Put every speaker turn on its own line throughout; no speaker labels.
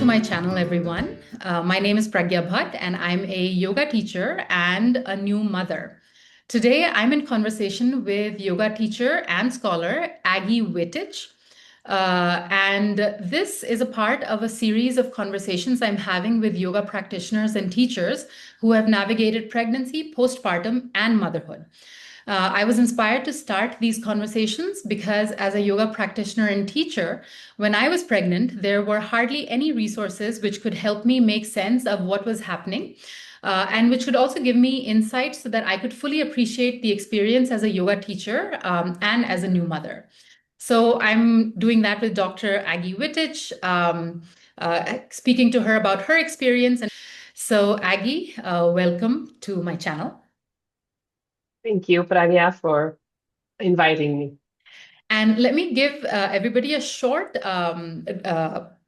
to my channel, everyone. My name is Pragya Bhatt, and I'm a yoga teacher and a new mother. Today, I'm in conversation with yoga teacher and scholar Agi Wittich. And this is a part of a series of conversations I'm having with yoga practitioners and teachers who have navigated pregnancy, postpartum, and motherhood. I was inspired to start these conversations because, as a yoga practitioner and teacher, when I was pregnant, there were hardly any resources which could help me make sense of what was happening. And which could also give me insight so that I could fully appreciate the experience as a yoga teacher and as a new mother. So I'm doing that with Dr. Agi Wittich, speaking to her about her experience. And so, Agi, welcome to my channel.
Thank you, Pragya, for inviting me.
And let me give everybody a short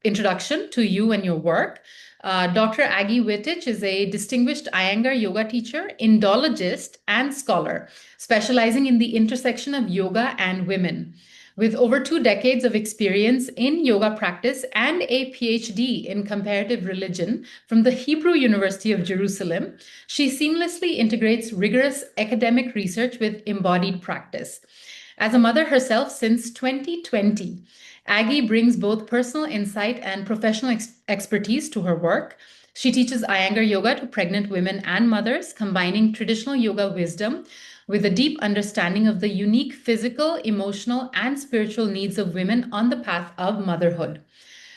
introduction to you and your work. Dr. Agi Wittich is a distinguished Iyengar yoga teacher, Indologist, and scholar, specializing in the intersection of yoga and women. With over 2 decades of experience in yoga practice and a PhD in comparative religion from the Hebrew University of Jerusalem, she seamlessly integrates rigorous academic research with embodied practice. As a mother herself since 2020, Aggie brings both personal insight and professional expertise to her work. She teaches Iyengar yoga to pregnant women and mothers, combining traditional yoga wisdom with a deep understanding of the unique physical, emotional, and spiritual needs of women on the path of motherhood.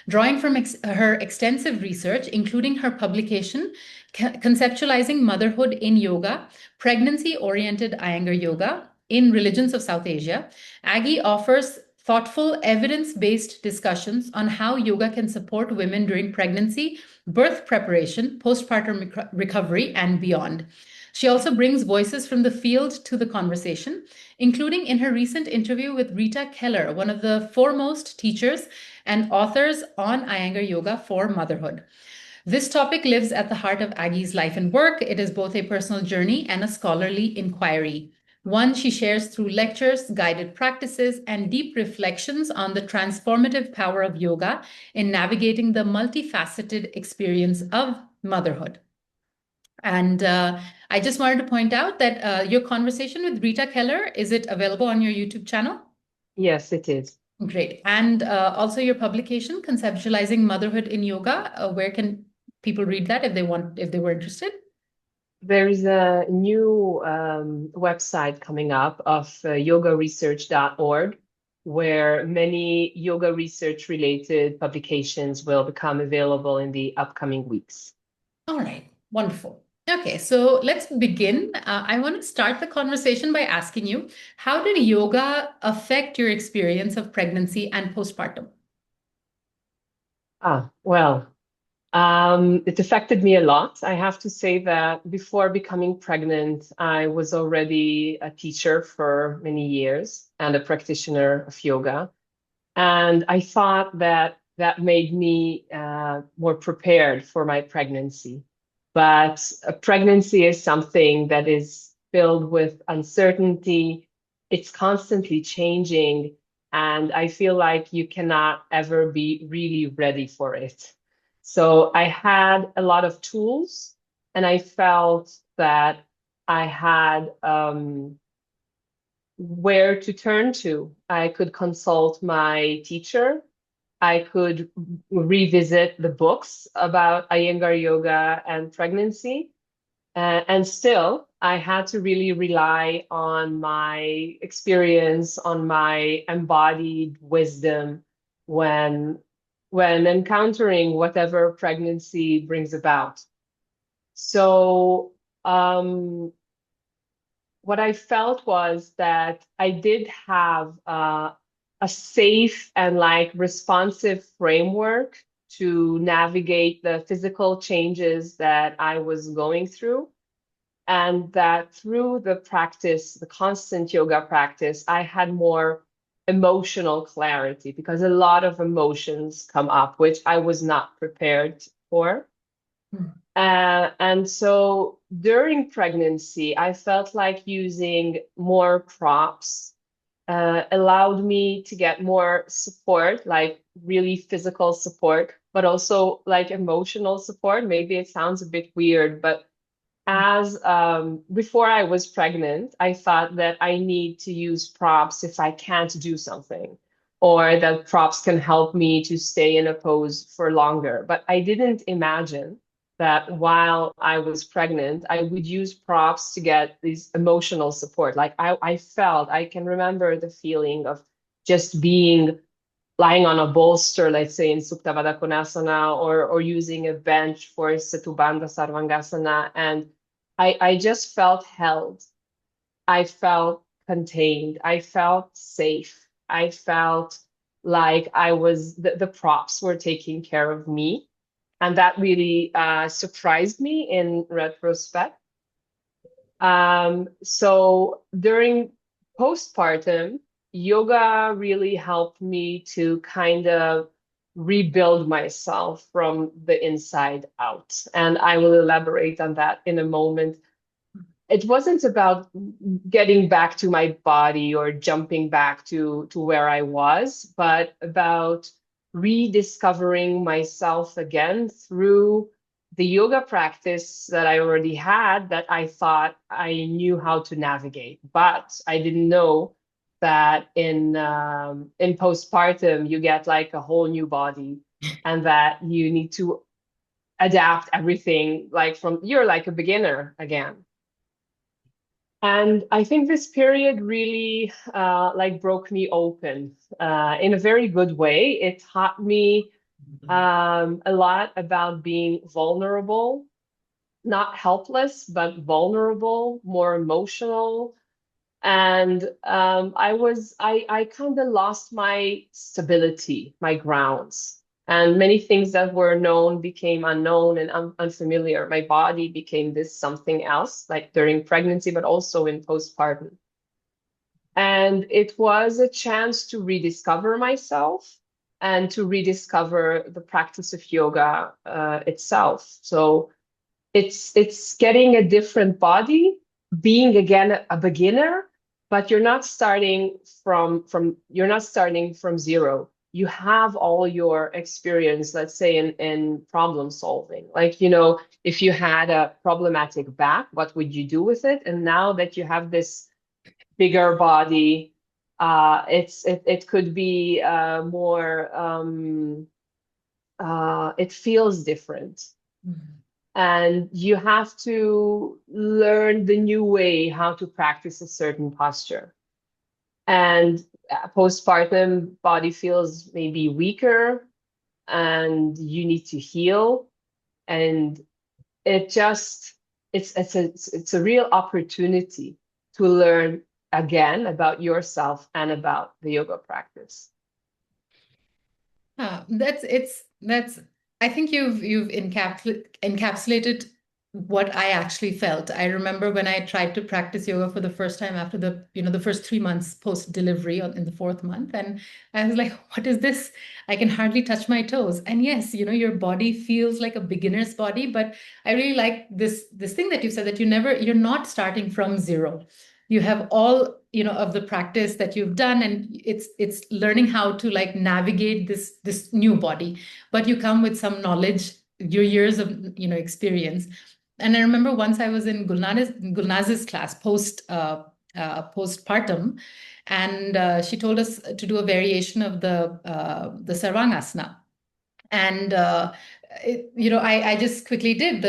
Drawing from her extensive research, including her publication, Conceptualizing Motherhood in Yoga, Pregnancy Oriented Iyengar Yoga in Religions of South Asia, Aggie offers thoughtful, evidence based discussions on how yoga can support women during pregnancy, birth preparation, postpartum recovery, and beyond. She also brings voices from the field to the conversation, including in her recent interview with Rita Keller, one of the foremost teachers and authors on Iyengar yoga for motherhood. This topic lives at the heart of Aggie's life and work. It is both a personal journey and a scholarly inquiry, one she shares through lectures, guided practices, and deep reflections on the transformative power of yoga in navigating the multifaceted experience of motherhood. And I just wanted to point out that your conversation with Rita Keller, is it available on your YouTube channel?
Yes, it is.
Great. And also your publication, Conceptualizing Motherhood in Yoga. Where can people read that if they were interested?
There is a new website coming up of yogaresearch.org, where many yoga research related publications will become available in the upcoming weeks.
All right. Wonderful. Okay, so let's begin. I want to start the conversation by asking you, how did yoga affect your experience of pregnancy and postpartum?
Well, it affected me a lot. I have to say that before becoming pregnant, I was already a teacher for many years and a practitioner of yoga. And I thought that that made me more prepared for my pregnancy. But a pregnancy is something that is filled with uncertainty. It's constantly changing. And I feel like you cannot ever be really ready for it. So I had a lot of tools, and I felt that I had where to turn to. I could consult my teacher. I could revisit the books about Iyengar yoga and pregnancy. And still, I had to really rely on my experience, on my embodied wisdom when encountering whatever pregnancy brings about. So what I felt was that I did have a safe and like responsive framework to navigate the physical changes that I was going through. And that through the practice, the constant yoga practice, I had more emotional clarity because a lot of emotions come up, which I was not prepared for. And so during pregnancy, I felt like using more props allowed me to get more support, like really physical support, but also like emotional support. Maybe it sounds a bit weird, but as before I was pregnant, I thought that I need to use props if I can't do something, or that props can help me to stay in a pose for longer. But I didn't imagine that while I was pregnant, I would use props to get this emotional support. Like I can remember the feeling of just being lying on a bolster, let's say in Supta Baddha Konasana, or using a bench for Setubandha Sarvangasana. And I just felt held. I felt contained. I felt safe. I felt like the props were taking care of me. And that really surprised me in retrospect. So during postpartum, yoga really helped me to kind of rebuild myself from the inside out. And I will elaborate on that in a moment. It wasn't about getting back to my body or jumping back to where I was, but about rediscovering myself again through the yoga practice that I already had that I thought I knew how to navigate. But I didn't know that in postpartum you get like a whole new body and that you need to adapt everything like from you're like a beginner again. And I think this period really like broke me open in a very good way. It taught me a lot about being vulnerable, not helpless, but vulnerable, more emotional. And I kind of lost my stability, my grounds. And many things that were known became unknown and unfamiliar. My body became this something else, like during pregnancy, but also in postpartum. And it was a chance to rediscover myself and to rediscover the practice of yoga itself. So it's getting a different body, being again a beginner, but you're not starting from zero. You have all your experience, let's say in problem solving. Like, if you had a problematic back, what would you do with it? And now that you have this bigger body, it could be more it feels different.
Mhm.
And you have to learn the new way how to practice a certain posture. And postpartum body feels maybe weaker and you need to heal. And it just it's a real opportunity to learn again about yourself and about the yoga practice.
That's I think you've encapsulated what I actually felt. I remember when I tried to practice yoga for the first time after the first 3 months post delivery in the fourth month, and I was like, what is this? I can hardly touch my toes. And yes, your body feels like a beginner's body, but I really like this thing that you said, that you're not starting from zero. You have all of the practice that you've done, and it's learning how to like navigate this new body, but you come with some knowledge, your years of experience. And I remember once I was in Gulnaz's class postpartum, and she told us to do a variation of the Sarvangasana. And I just quickly did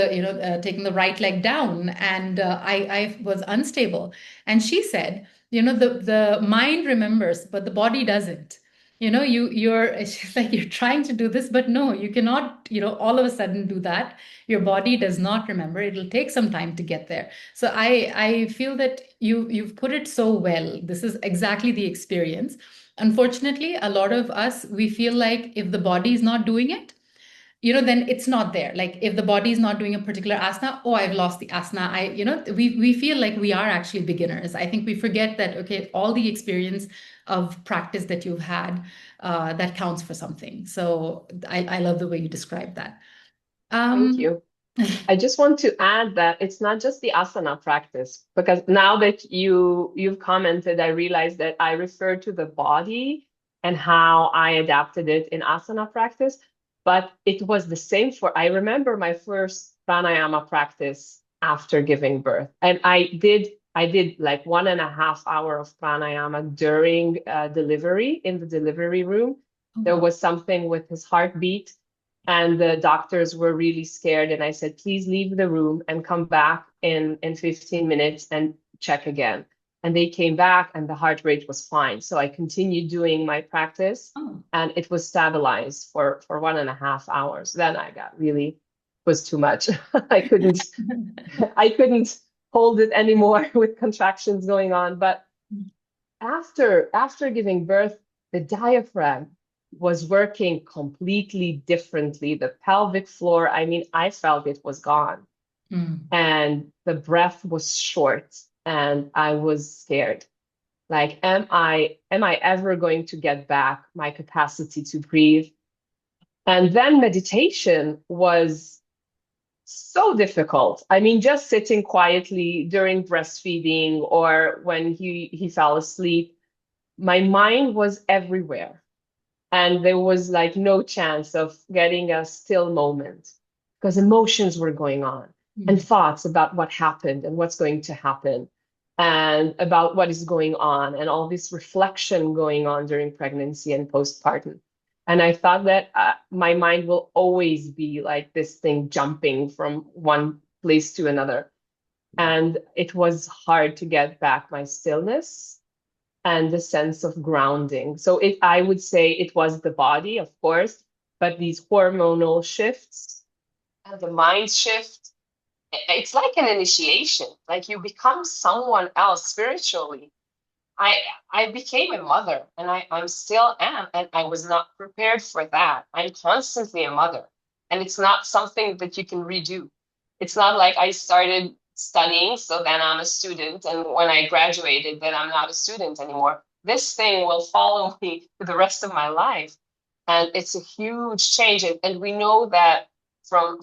taking the right leg down, and I was unstable. And she said, the mind remembers, but the body doesn't. It's just like you're trying to do this, but no, you cannot, all of a sudden do that. Your body does not remember. It'll take some time to get there. So I feel that you've put it so well. This is exactly the experience. Unfortunately, a lot of us, we feel like if the body is not doing it, then it's not there. Like if the body is not doing a particular asana, oh, I've lost the asana. We feel like we are actually beginners. I think we forget that, okay, all the experience of practice that you've had, that counts for something. So I love the way you describe that.
Thank
Um,
you. I just want to add that it's not just the asana practice, because now that you've commented, I realized that I refer to the body and how I adapted it in asana practice, but it was the same for, I remember my first pranayama practice after giving birth. And I did like 1.5 hour of pranayama during delivery in the delivery room.
Oh,
There
wow.
was something with his heartbeat and the doctors were really scared. And I said, please leave the room and come back in 15 minutes and check again. And they came back and the heart rate was fine. So I continued doing my practice
Oh.
and it was stabilized for 1.5 hours. Then I got really was too much. I couldn't I couldn't hold it anymore with contractions going on. But after giving birth, the diaphragm was working completely differently. The pelvic floor, I mean, I felt it was gone.
Mm.
And the breath was short and I was scared. Like, am I ever going to get back my capacity to breathe? And then meditation was so difficult. I mean, just sitting quietly during breastfeeding or when he fell asleep, my mind was everywhere. And there was like no chance of getting a still moment because emotions were going on and
Mm.
thoughts about what happened and what's going to happen and about what is going on and all this reflection going on during pregnancy and postpartum. And I thought that my mind will always be like this thing jumping from one place to another. And it was hard to get back my stillness and the sense of grounding. So I would say it was the body, of course, but these hormonal shifts and the mind shift, it's like an initiation. Like you become someone else spiritually. I I became a mother and I'm still am, and I was not prepared for that. I'm constantly a mother. And it's not something that you can redo. It's not like I started studying, so then I'm a student, and when I graduated, then I'm not a student anymore. This thing will follow me for the rest of my life. And it's a huge change. And we know that from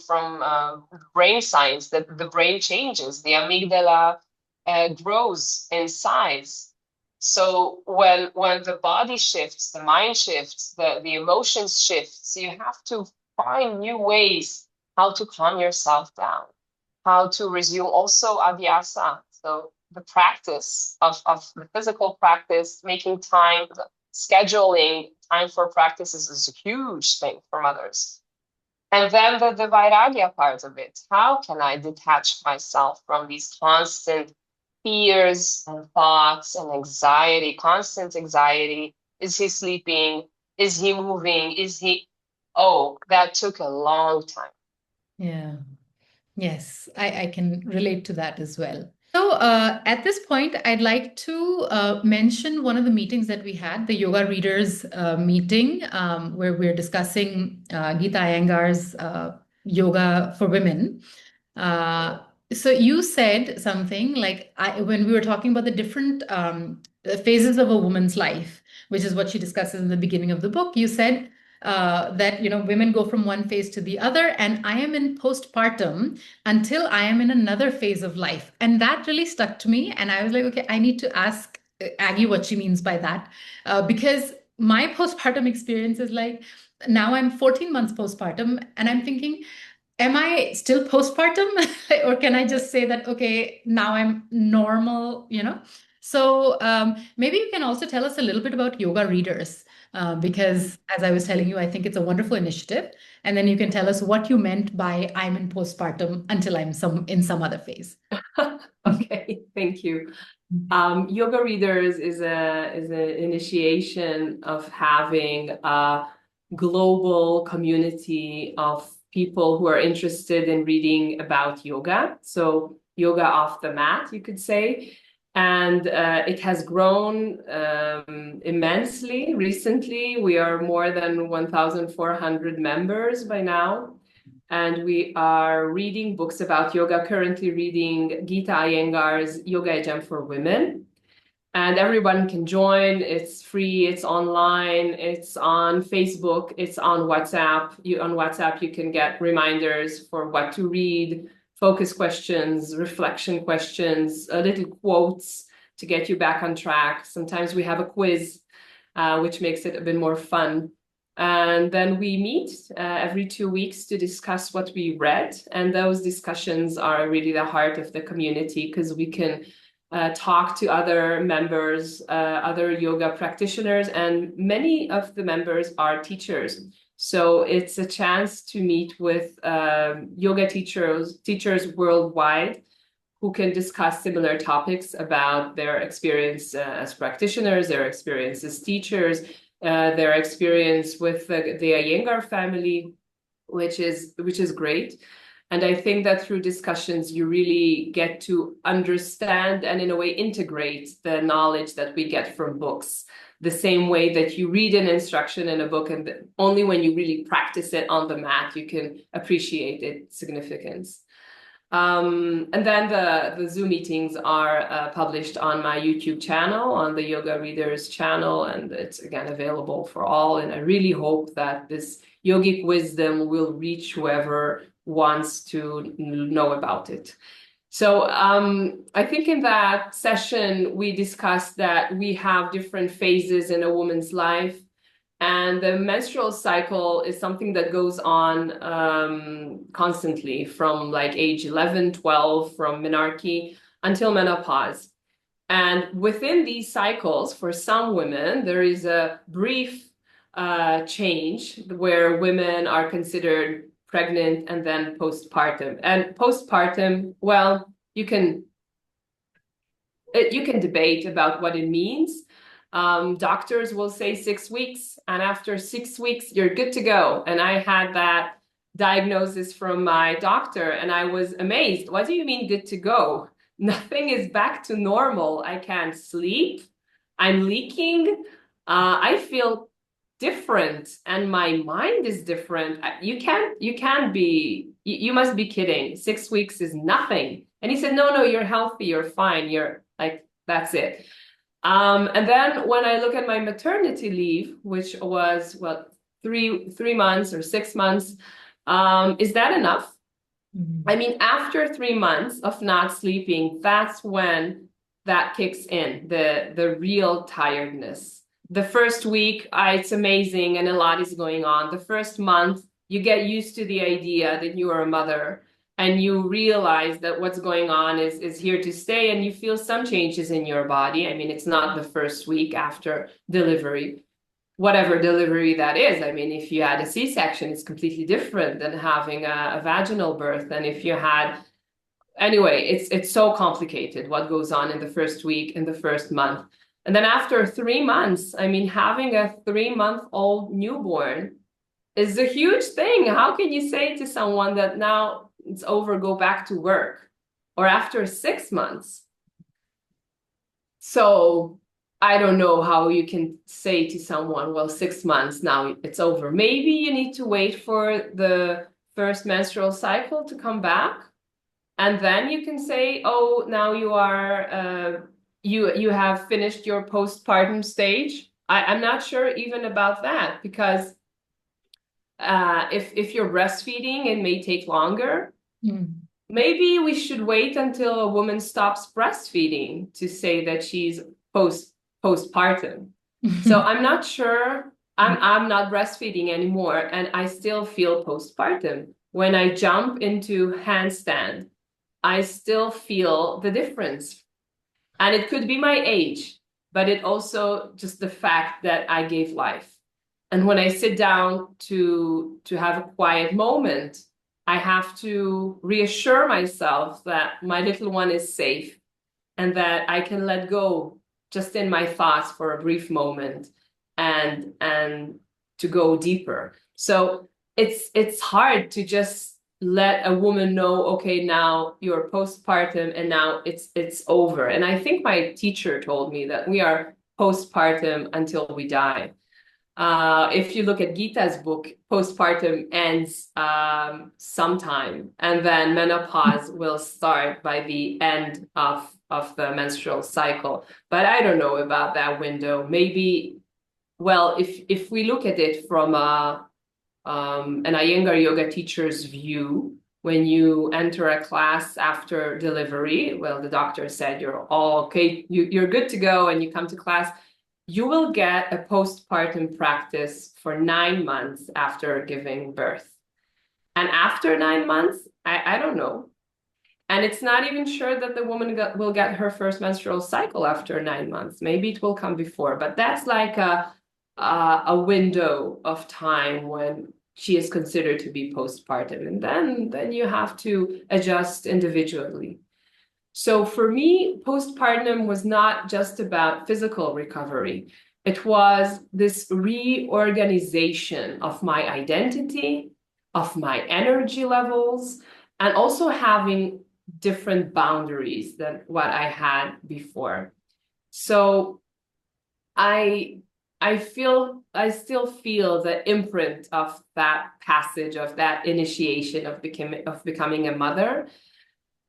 brain science that the brain changes, the amygdala grows in size. So when the body shifts, the mind shifts, the emotions shifts, you have to find new ways how to calm yourself down, how to resume also abhyasa. So the practice of the physical practice, making time, scheduling time for practices is a huge thing for mothers. And then the vairagya part of it. How can I detach myself from these constant fears and thoughts and anxiety, constant anxiety? Is he sleeping? Is he moving? Is he? Oh, that took a long time.
Yeah. Yes, I can relate to that as well. So, at this point, I'd like to mention one of the meetings that we had, the Yoga Readers meeting, where we're discussing Gita Iyengar's Yoga for Women. Uh, so you said something like when we were talking about the different phases of a woman's life, which is what she discusses in the beginning of the book. You said that women go from one phase to the other, and I am in postpartum until I am in another phase of life, and that really stuck to me. And I was like, okay, I need to ask Aggie what she means by that, because my postpartum experience is like now I'm 14 months postpartum, and I'm thinking, am I still postpartum? Or can I just say that, okay, now I'm normal, So maybe you can also tell us a little bit about yoga readers, because as I was telling you, I think it's a wonderful initiative. And then you can tell us what you meant by I'm in postpartum until I'm in some other phase.
Okay, thank you. Yoga Readers is an initiation of having a global community of people who are interested in reading about yoga. So yoga off the mat, you could say. And it has grown immensely recently. We are more than 1,400 members by now. And we are reading books about yoga, currently reading Gita Iyengar's Yoga Jam for Women. And everyone can join. It's free, it's online, it's on Facebook, it's on WhatsApp. On WhatsApp, you can get reminders for what to read, focus questions, reflection questions, little quotes to get you back on track. Sometimes we have a quiz, which makes it a bit more fun. And then we meet every 2 weeks to discuss what we read. And those discussions are really the heart of the community, because we can talk to other members, other yoga practitioners, and many of the members are teachers. So it's a chance to meet with yoga teachers worldwide who can discuss similar topics about their experience as practitioners, their experience as teachers, their experience with the Iyengar family, which is great. And I think that through discussions, you really get to understand and in a way integrate the knowledge that we get from books. The same way that you read an instruction in a book, and only when you really practice it on the mat, you can appreciate its significance. And then the Zoom meetings are published on my YouTube channel, on the Yoga Readers channel, and it's again available for all. And I really hope that this yogic wisdom will reach whoever wants to know about it. So I think in that session, we discussed that we have different phases in a woman's life. And the menstrual cycle is something that goes on constantly from like age 11, 12, from menarche until menopause. And within these cycles, for some women, there is a brief change where women are considered pregnant and then postpartum. And postpartum, well, you can debate about what it means. Doctors will say 6 weeks, and after 6 weeks, you're good to go. And I had that diagnosis from my doctor, and I was amazed. What do you mean good to go? Nothing is back to normal. I can't sleep. I'm leaking. I feel different, and my mind is different. You must be kidding. 6 weeks is nothing. And he said, no, you're healthy, you're fine. You're like, that's it. And then when I look at my maternity leave, which was, well, 3 months or 6 months, is that enough? I mean, after 3 months of not sleeping, that's when that kicks in, the real tiredness. The first week, it's amazing and a lot is going on. The first month, you get used to the idea that you are a mother, and you realize that what's going on is here to stay, and you feel some changes in your body. I mean, it's not the first week after delivery, whatever delivery that is. I mean, if you had a C-section, it's completely different than having a vaginal birth. And if you had, anyway, it's so complicated what goes on in the first week, in the first month. And then after 3 months, I mean, having a 3-month-old newborn is a huge thing. How can you say to someone that now it's over, go back to work? Or after 6 months. So I don't know how you can say to someone, well, 6 months, now it's over. Maybe you need to wait for the first menstrual cycle to come back. And then you can say, oh, now you are, you have finished your postpartum stage. I'm not sure even about that, because if you're breastfeeding, it may take longer. Maybe we should wait until a woman stops breastfeeding to say that she's postpartum. So I'm not sure. I'm not breastfeeding anymore, and I still feel postpartum. When I jump into handstand, I still feel the difference. And it could be my age, but it also just the fact that I gave life. And when I sit down to have a quiet moment, I have to reassure myself that my little one is safe and that I can let go just in my thoughts for a brief moment and to go deeper. So it's hard to just let a woman know, okay, now you're postpartum and now it's over. And I think my teacher told me that we are postpartum until we die. If you look at Gita's book, postpartum ends sometime, and then menopause will start by the end of of the menstrual cycle. But I don't know about that window. Maybe, well, if we look at it from an Iyengar yoga teacher's view, when you enter a class after delivery, well, the doctor said you're all okay, you're good to go, and you come to class, you will get a postpartum practice for 9 months after giving birth. And after 9 months, I don't know. And it's not even sure that the woman will get her first menstrual cycle after 9 months. Maybe it will come before, but that's like a window of time when she is considered to be postpartum, and then you have to adjust individually. So for me, postpartum was not just about physical recovery. It was this reorganization of my identity, of my energy levels, and also having different boundaries than what I had before. So I I still feel the imprint of that passage, of that initiation of becoming a mother.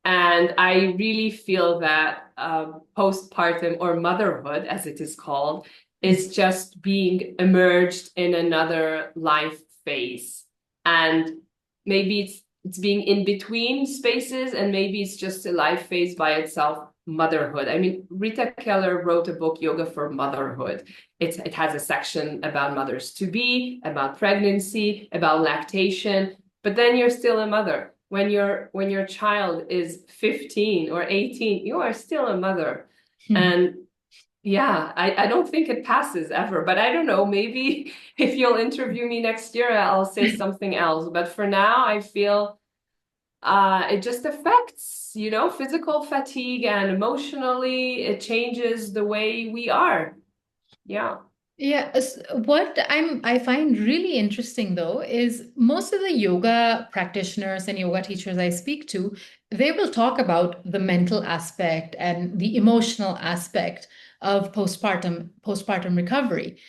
And I really feel that postpartum, or motherhood, as it is called, is just being emerged in another life phase. And maybe it's being in between spaces, and maybe it's just a life phase by itself, motherhood. I mean, Rita Keller wrote a book, Yoga for Motherhood. It has a section about mothers-to-be, about pregnancy, about lactation, but then you're still a mother. When your child is 15 or 18, you are still a mother. And yeah, I don't think it passes ever, but I don't know, maybe if you'll interview me next year, I'll say something else. But for now, I feel it just affects, physical fatigue, and emotionally, it changes the way we are. Yeah.
Yeah, what I find really interesting though is most of the yoga practitioners and yoga teachers I speak to, they will talk about the mental aspect and the emotional aspect of postpartum recovery.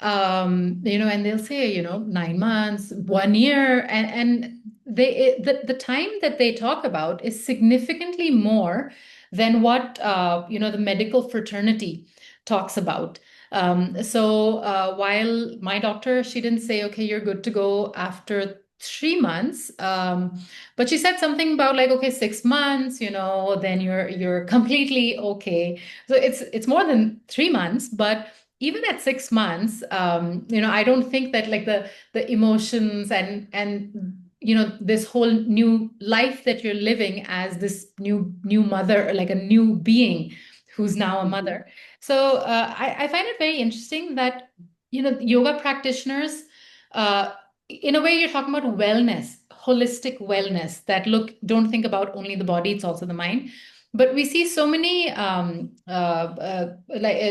And they'll say, 9 months, 1 year, and the time that they talk about is significantly more than what the medical fraternity talks about. So while my doctor, she didn't say, okay, you're good to go after 3 months, but she said something about like, okay, 6 months, then you're completely okay. So it's more than 3 months, but even at 6 months, I don't think that like the emotions and this whole new life that you're living as this new mother, like a new being who's now a mother. So I find it very interesting that yoga practitioners, in a way, you're talking about wellness, holistic wellness. That don't think about only the body; it's also the mind. But we see so many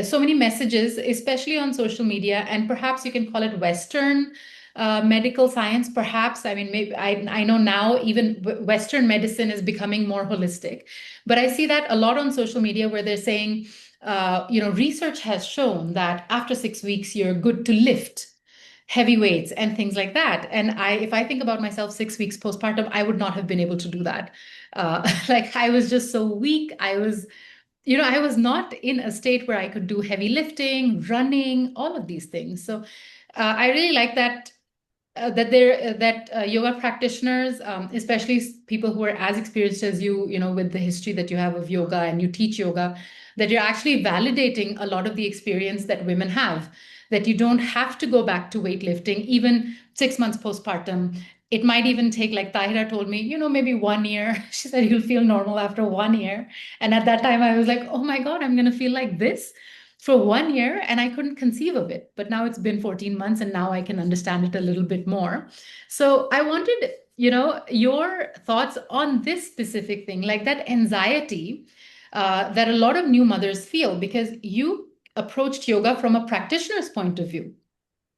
so many messages, especially on social media, and perhaps you can call it Western medical science. Perhaps, I mean, maybe I know now even Western medicine is becoming more holistic, but I see that a lot on social media where they're saying research has shown that after 6 weeks, you're good to lift heavy weights and things like that. And if I think about myself 6 weeks postpartum, I would not have been able to do that. Like I was just so weak. I was not in a state where I could do heavy lifting, running, all of these things. So I really like that yoga practitioners, especially people who are as experienced as you, with the history that you have of yoga and you teach yoga, that you're actually validating a lot of the experience that women have, that you don't have to go back to weightlifting even 6 months postpartum. It might even take, like Tahira told me, maybe 1 year. She said you'll feel normal after 1 year. And at that time, I was like, oh my God, I'm going to feel like this for 1 year, and I couldn't conceive of it. But now it's been 14 months, and now I can understand it a little bit more. So I wanted, your thoughts on this specific thing, like that anxiety that a lot of new mothers feel, because you approached yoga from a practitioner's point of view,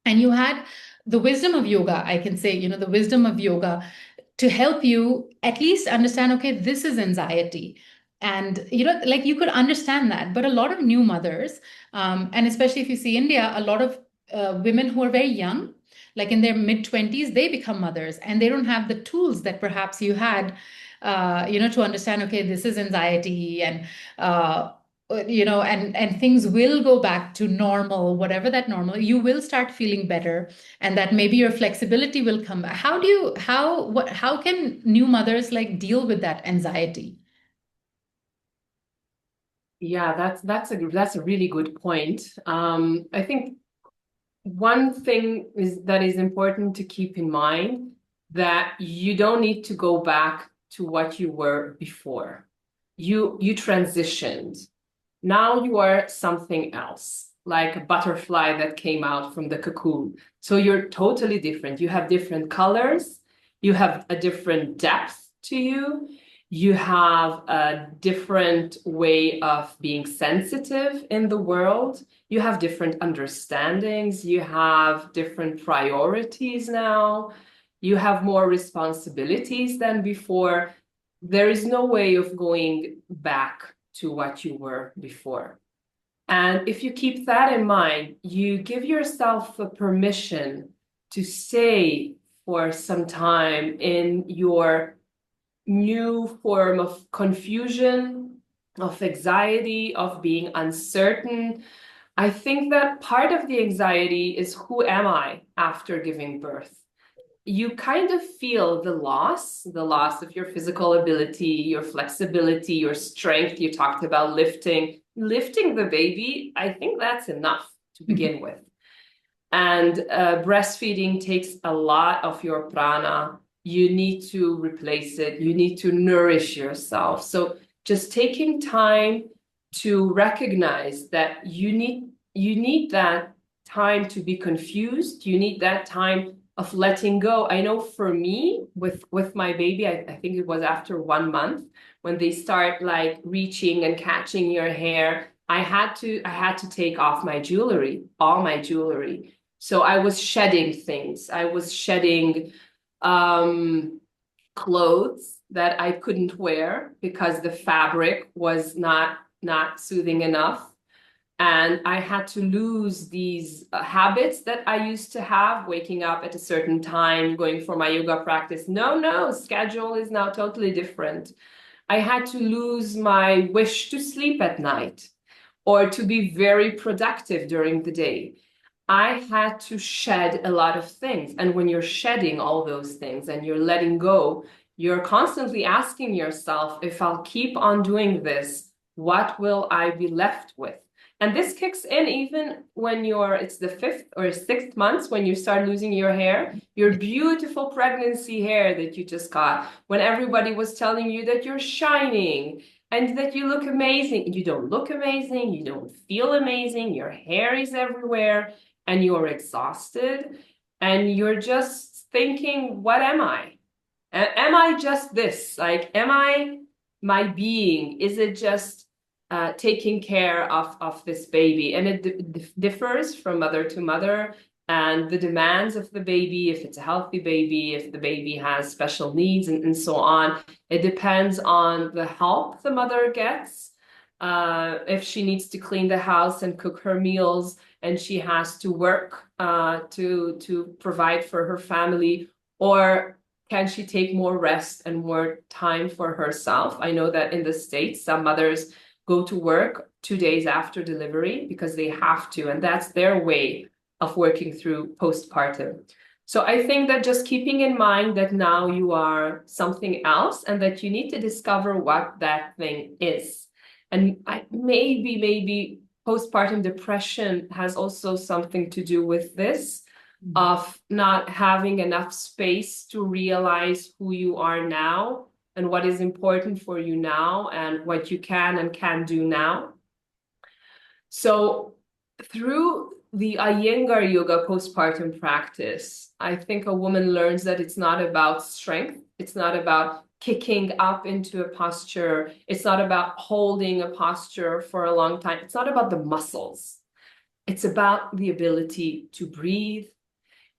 and you had the wisdom of yoga, I can say, the wisdom of yoga to help you at least understand, okay, this is anxiety. And, like you could understand that. But a lot of new mothers, and especially if you see India, a lot of women who are very young, like in their mid 20s, they become mothers and they don't have the tools that perhaps you had to understand, okay, this is anxiety, and and things will go back to normal, whatever that normal, you will start feeling better, and that maybe your flexibility will come back. How can new mothers like deal with that anxiety?
Yeah, that's a really good point. I think one thing that is important to keep in mind, that you don't need to go back to what you were before. You transitioned. Now you are something else, like a butterfly that came out from the cocoon. So you're totally different. You have different colors. You have a different depth to you. You have a different way of being sensitive in the world. You have different understandings. You have different priorities now. You have more responsibilities than before. There is no way of going back to what you were before. And if you keep that in mind, you give yourself a permission to stay for some time in your new form of confusion, of anxiety, of being uncertain. I think that part of the anxiety is, who am I after giving birth? You kind of feel the loss of your physical ability, your flexibility, your strength. You talked about lifting the baby. I think that's enough to begin with. And breastfeeding takes a lot of your prana. You need to replace it. You need to nourish yourself. So just taking time to recognize that you need that time to be confused. You need that time of letting go. I know for me, with my baby, I think it was after 1 month, when they start like reaching and catching your hair, I had to take off my jewelry, all my jewelry. So I was shedding things. I was shedding clothes that I couldn't wear because the fabric was not soothing enough. And I had to lose these habits that I used to have, waking up at a certain time, going for my yoga practice. No, schedule is now totally different. I had to lose my wish to sleep at night or to be very productive during the day. I had to shed a lot of things. And when you're shedding all those things and you're letting go, you're constantly asking yourself, if I'll keep on doing this, what will I be left with? And this kicks in even when it's the 5th or 6th months, when you start losing your hair, your beautiful pregnancy hair that you just got, when everybody was telling you that you're shining and that you look amazing. You don't look amazing, you don't feel amazing, your hair is everywhere, and you're exhausted, and you're just thinking, what am I? Am I just this? Like, am I my being? Is it just taking care of this baby? And it differs from mother to mother, and the demands of the baby, if it's a healthy baby, if the baby has special needs, and so on. It depends on the help the mother gets. If she needs to clean the house and cook her meals, and she has to work to provide for her family, or can she take more rest and more time for herself? I know that in the States, some mothers go to work 2 days after delivery because they have to, and that's their way of working through postpartum. So I think that just keeping in mind that now you are something else, and that you need to discover what that thing is. And maybe postpartum depression has also something to do with this, of not having enough space to realize who you are now and what is important for you now and what you can and can't do now. So through the Iyengar yoga postpartum practice, I think a woman learns that it's not about strength. It's not about kicking up into a posture. It's not about holding a posture for a long time. It's not about the muscles. It's about the ability to breathe.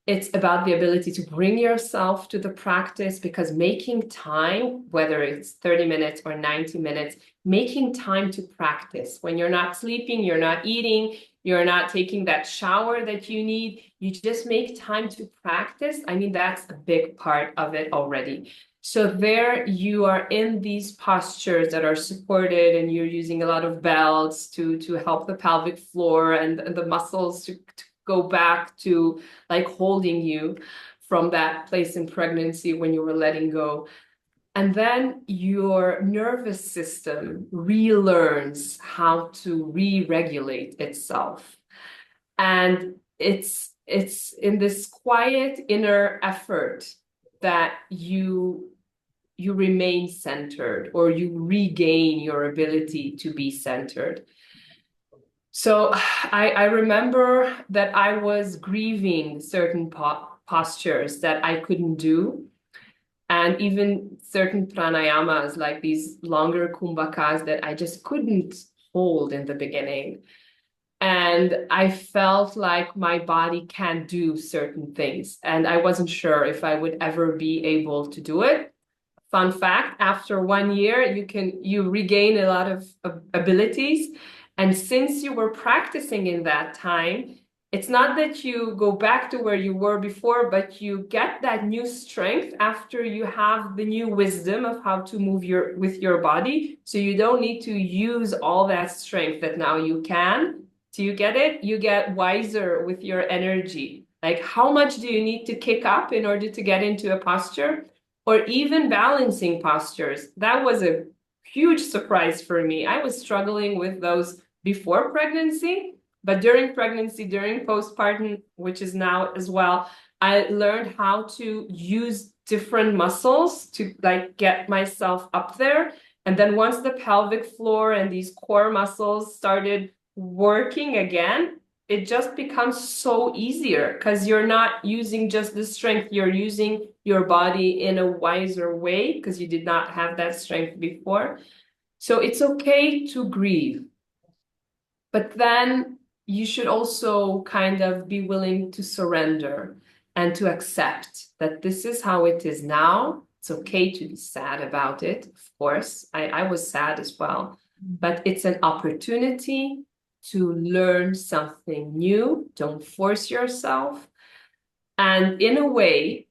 It's about the ability to bring yourself to the practice, because making time, whether it's 30 minutes or 90 minutes, making time to practice when you're not sleeping, you're not eating, you're not taking that shower that you need, you just make time to practice. I mean, that's a big part of it already. So there you are in these postures that are supported, and you're using a lot of belts to help the pelvic floor and the muscles to go back to like holding you from that place in pregnancy when you were letting go. And then your nervous system relearns how to re-regulate itself. And it's in this quiet inner effort that you remain centered, or you regain your ability to be centered. So I remember that I was grieving certain postures that I couldn't do, and even certain pranayamas, like these longer kumbhakas, that I just couldn't hold in the beginning. And I felt like my body can't do certain things, and I wasn't sure if I would ever be able to do it. Fun fact, after 1 year, you regain a lot of abilities. And since you were practicing in that time, it's not that you go back to where you were before, but you get that new strength after you have the new wisdom of how to move with your body. So you don't need to use all that strength that now you can. Do you get it? You get wiser with your energy. Like, how much do you need to kick up in order to get into a posture? Or even balancing postures. That was a huge surprise for me. I was struggling with those before pregnancy, but during pregnancy, during postpartum, which is now as well, I learned how to use different muscles to like get myself up there. And then once the pelvic floor and these core muscles started working again, it just becomes so easier, because you're not using just the strength, you're using your body in a wiser way because you did not have that strength before. So it's okay to grieve, but then you should also kind of be willing to surrender and to accept that this is how it is now. It's okay to be sad about it, of course. I was sad as well, but it's an opportunity to learn something new. Don't force yourself. And in a way,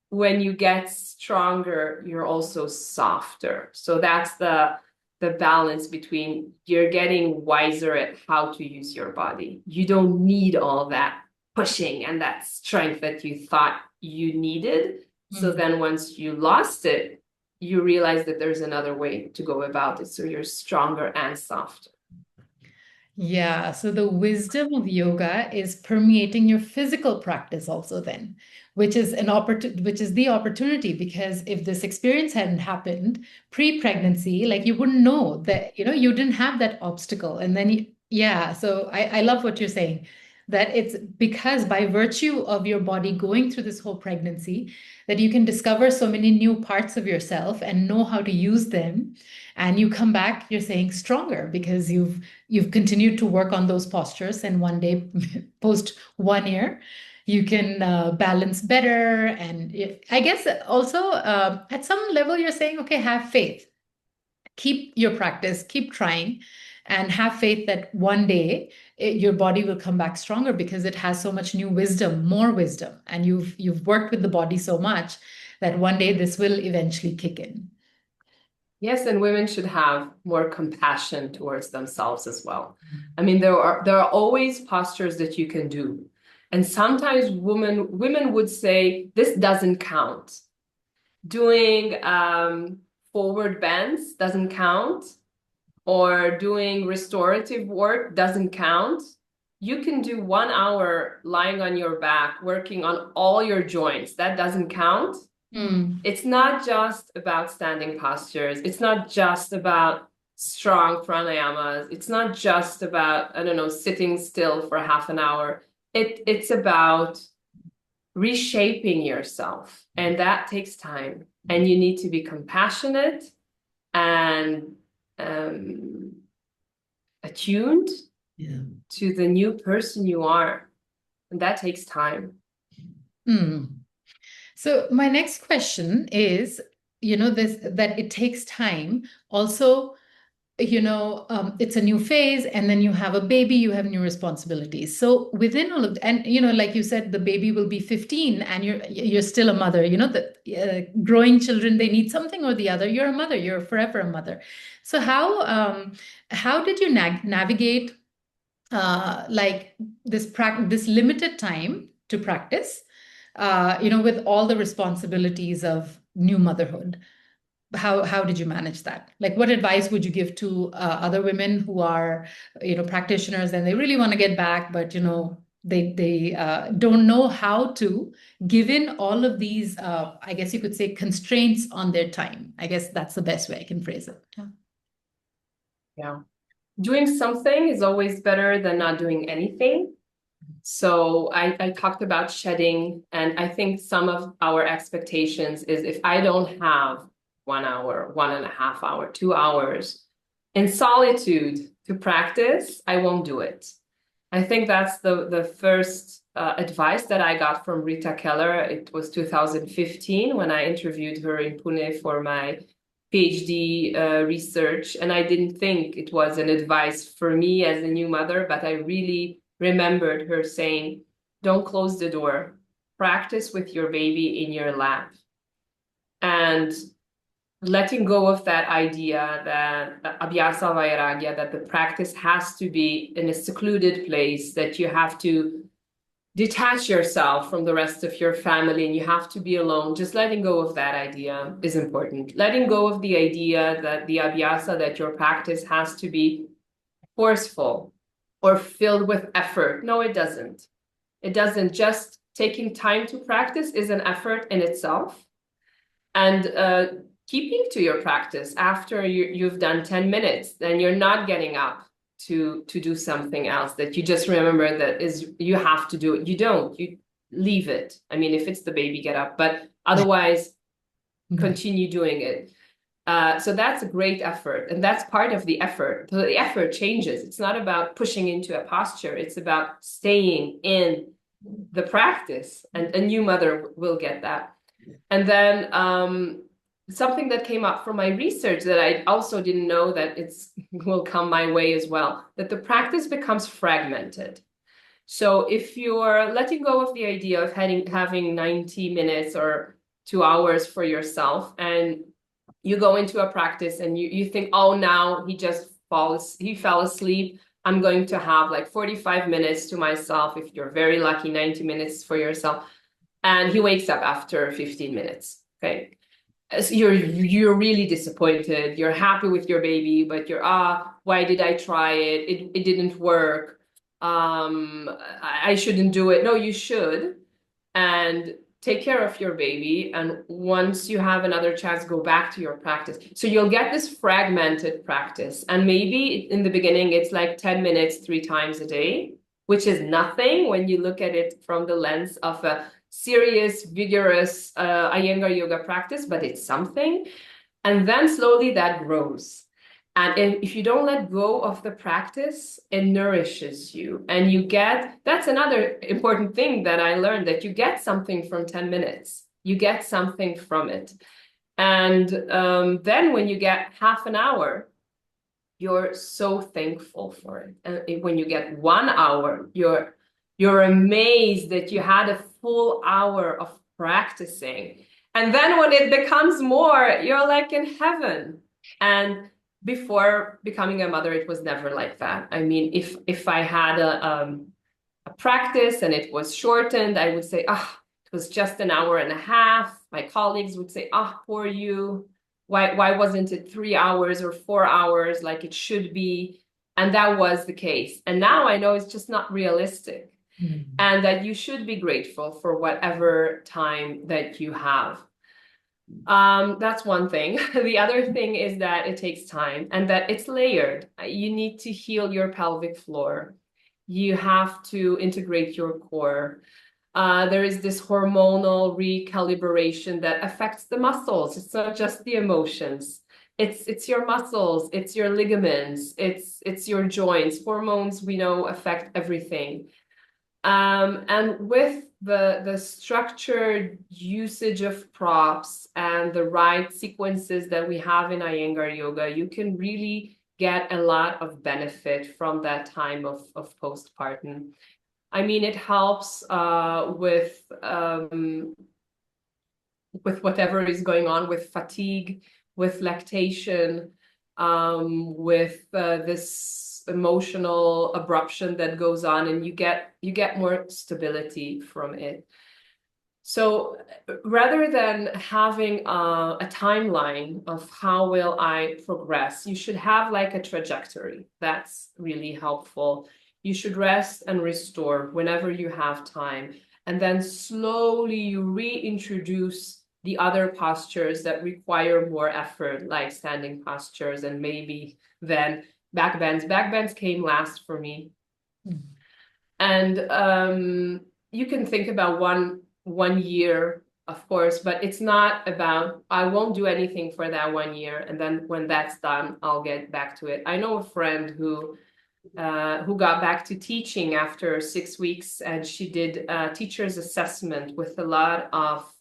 when you get stronger, you're also softer. So that's the balance between you're getting wiser at how to use your body. You don't need all that pushing and that strength that you thought you needed. So then once you lost it, you realize that there's another way to go about it. So you're stronger and softer.
Yeah, so the wisdom of yoga is permeating your physical practice also then, which is the opportunity, because if this experience hadn't happened pre-pregnancy, like you wouldn't know that, you didn't have that obstacle. And then yeah, so I love what you're saying, that it's because by virtue of your body going through this whole pregnancy, that you can discover so many new parts of yourself and know how to use them. And you come back, you're saying stronger because you've continued to work on those postures, and one day post 1 year you can balance better. And I guess also at some level you're saying, okay, have faith, keep your practice, keep trying, and have faith that one day your body will come back stronger because it has so much new wisdom, more wisdom, and you've worked with the body so much that one day this will eventually kick in.
Yes, and women should have more compassion towards themselves as well. I mean, there are always postures that you can do. And sometimes women would say, this doesn't count. Doing forward bends doesn't count, or doing restorative work doesn't count. You can do 1 hour lying on your back, working on all your joints. That doesn't count. It's not just about standing postures. It's not just about strong pranayamas. It's not just about, I don't know, sitting still for half an hour. It's about reshaping yourself. And that takes time. And you need to be compassionate and attuned to the new person you are. And that takes time.
So my next question is, this that it takes time. Also, it's a new phase, and then you have a baby, you have new responsibilities. So within all of, and like you said, the baby will be 15 and you're still a mother. The growing children, they need something or the other. You're a mother, you're forever a mother. So how did you navigate like this limited time to practice, with all the responsibilities of new motherhood? How did you manage that? Like, what advice would you give to other women who are, practitioners, and they really want to get back, but they don't know how to give in all of these, I guess you could say, constraints on their time. I guess that's the best way I can phrase it. Yeah.
Yeah. Doing something is always better than not doing anything. So I talked about shedding, and I think some of our expectations is if I don't have 1 hour, 1.5 hour, 2 hours in solitude to practice, I won't do it. I think that's the first advice that I got from Rita Keller. It was 2015 when I interviewed her in Pune for my PhD research, and I didn't think it was an advice for me as a new mother, but I really remembered her saying, don't close the door, practice with your baby in your lap. And letting go of that idea that abhyasa vairagya, that the practice has to be in a secluded place, that you have to detach yourself from the rest of your family and you have to be alone. Just letting go of that idea is important. Letting go of the idea that the abhyasa, that your practice has to be forceful or filled with effort. No, it doesn't. It doesn't. Just taking time to practice is an effort in itself. And keeping to your practice after you've done 10 minutes, then you're not getting up to do something else that you just remember that is you have to do it. You don't. You leave it. I mean, if it's the baby, get up, but otherwise continue doing it. So that's a great effort, and that's part of the effort. So the effort changes. It's not about pushing into a posture. It's about staying in the practice, and a new mother will get that. And then something that came up from my research that I also didn't know that it's will come my way as well, that the practice becomes fragmented. So if you're letting go of the idea of having 90 minutes or 2 hours for yourself, and you go into a practice and you think, oh, now he fell asleep, I'm going to have like 45 minutes to myself. If you're very lucky, 90 minutes for yourself. And he wakes up after 15 minutes. Okay. So you're really disappointed. You're happy with your baby, but why did I try it? It didn't work. I shouldn't do it. No, you should. And take care of your baby. And once you have another chance, go back to your practice. So you'll get this fragmented practice. And maybe in the beginning, it's like 10 minutes, 3 times a day, which is nothing when you look at it from the lens of a serious, vigorous Iyengar yoga practice, but it's something. And then slowly that grows. And if you don't let go of the practice, it nourishes you. And that's another important thing that I learned, that you get something from 10 minutes. You get something from it. And then when you get half an hour, you're so thankful for it. And when you get 1 hour, you're amazed that you had a full hour of practicing. And then when it becomes more, you're like in heaven. And before becoming a mother, it was never like that. I mean, if I had a practice and it was shortened, I would say, it was just an hour and a half. My colleagues would say, poor you. Why wasn't it 3 hours or 4 hours like it should be? And that was the case. And now I know it's just not realistic. Mm-hmm. And that you should be grateful for whatever time that you have. That's one thing. The other thing is that it takes time and that it's layered. You need to heal your pelvic floor. You have to integrate your core. There is this hormonal recalibration that affects the muscles. It's not just the emotions. It's your muscles, it's your ligaments, it's your joints. Hormones, we know, affect everything. And with the structured usage of props and the right sequences that we have in Iyengar yoga, you can really get a lot of benefit from that time of postpartum. I mean, it helps with whatever is going on with fatigue, with lactation, with this emotional abruption that goes on, and you get more stability from it. So rather than having a timeline of how will I progress, you should have like a trajectory. That's really helpful. You should rest and restore whenever you have time. And then slowly you reintroduce the other postures that require more effort, like standing postures, and maybe then back bends. Back bends came last for me.
Mm.
And you can think about one year, of course, but it's not about, I won't do anything for that 1 year, and then when that's done, I'll get back to it. I know a friend who got back to teaching after 6 weeks, and she did a teacher's assessment with a lot of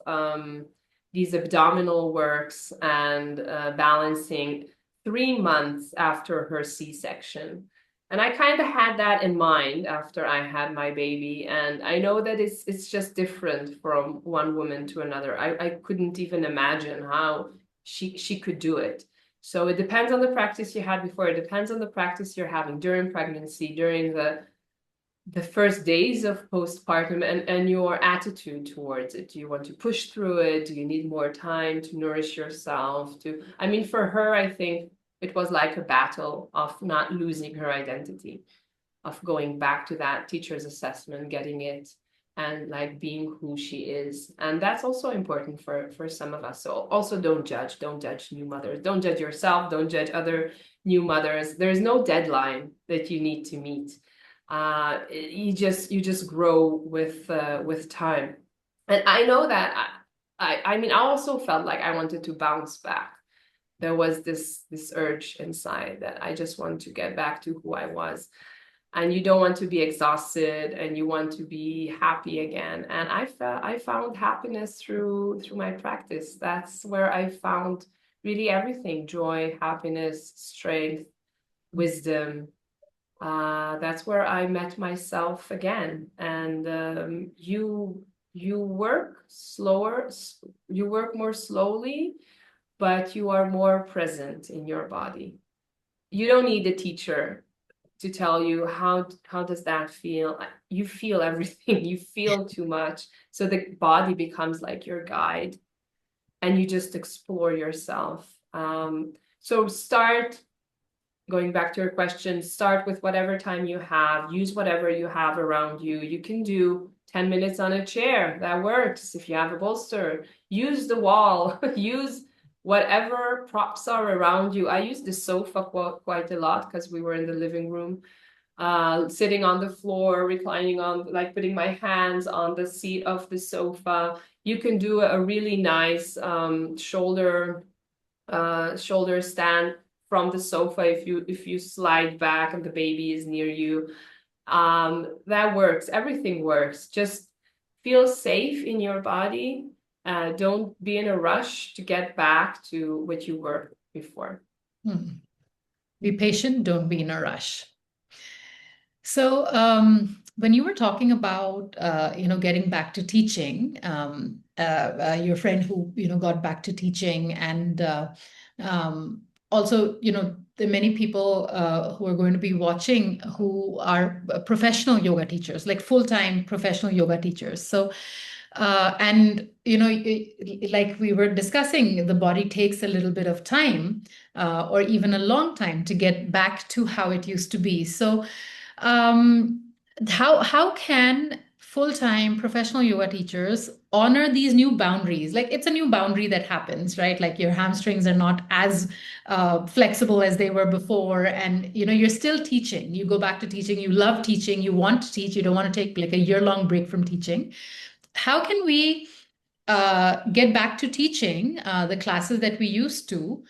these abdominal works and balancing 3 months after her C-section. And I kind of had that in mind after I had my baby. And I know that it's just different from one woman to another. I couldn't even imagine how she could do it. So it depends on the practice you had before. It depends on the practice you're having during pregnancy, during the first days of postpartum, and your attitude towards it. Do you want to push through it? Do you need more time to nourish yourself? I mean, for her, I think it was like a battle of not losing her identity, of going back to that teacher's assessment, getting it, and like being who she is. And that's also important for some of us. So also don't judge new mothers. Don't judge yourself. Don't judge other new mothers. There's no deadline that you need to meet. You just grow with time. And I know that I mean, I also felt like I wanted to bounce back. There was this urge inside that I just want to get back to who I was. And you don't want to be exhausted, and you want to be happy again. And I found happiness through my practice. That's where I found really everything: joy, happiness, strength, wisdom. That's where I met myself again. And you work slower, you work more slowly, but you are more present in your body. You don't need a teacher to tell you how does that feel. You feel everything. You feel too much. So the body becomes like your guide, and you just explore yourself. So start, going back to your question, start with whatever time you have. Use whatever you have around you. You can do 10 minutes on a chair. That works. If you have a bolster, use the wall. Use whatever props are around you. I use the sofa quite a lot because we were in the living room, sitting on the floor, reclining on, like putting my hands on the seat of the sofa. You can do a really nice shoulder stand from the sofa if you slide back and the baby is near you. That works. Everything works. Just feel safe in your body. Don't be in a rush to get back to what you were before.
Be patient, don't be in a rush. So, when you were talking about, getting back to teaching, your friend who, got back to teaching, and also, there are many people who are going to be watching who are professional yoga teachers, like full-time professional yoga teachers. So, and like we were discussing, the body takes a little bit of time, or even a long time to get back to how it used to be. So, how can full-time professional yoga teachers honor these new boundaries? Like, it's a new boundary that happens, right? Like your hamstrings are not as flexible as they were before, and you're still teaching. You go back to teaching. You love teaching. You want to teach. You don't want to take like a year-long break from teaching. How can we get back to teaching the classes that we used to,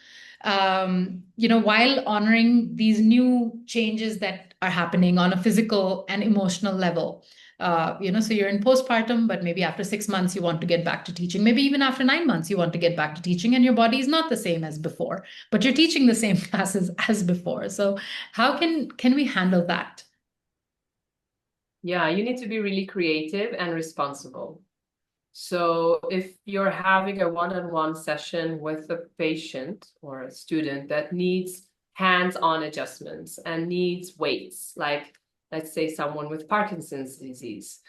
while honoring these new changes that are happening on a physical and emotional level? So you're in postpartum, but maybe after 6 months, you want to get back to teaching. Maybe even after 9 months, you want to get back to teaching, and your body is not the same as before, but you're teaching the same classes as before. So how can we handle that?
Yeah, you need to be really creative and responsible. So if you're having a one-on-one session with a patient or a student that needs hands-on adjustments and needs weights, like let's say someone with Parkinson's disease.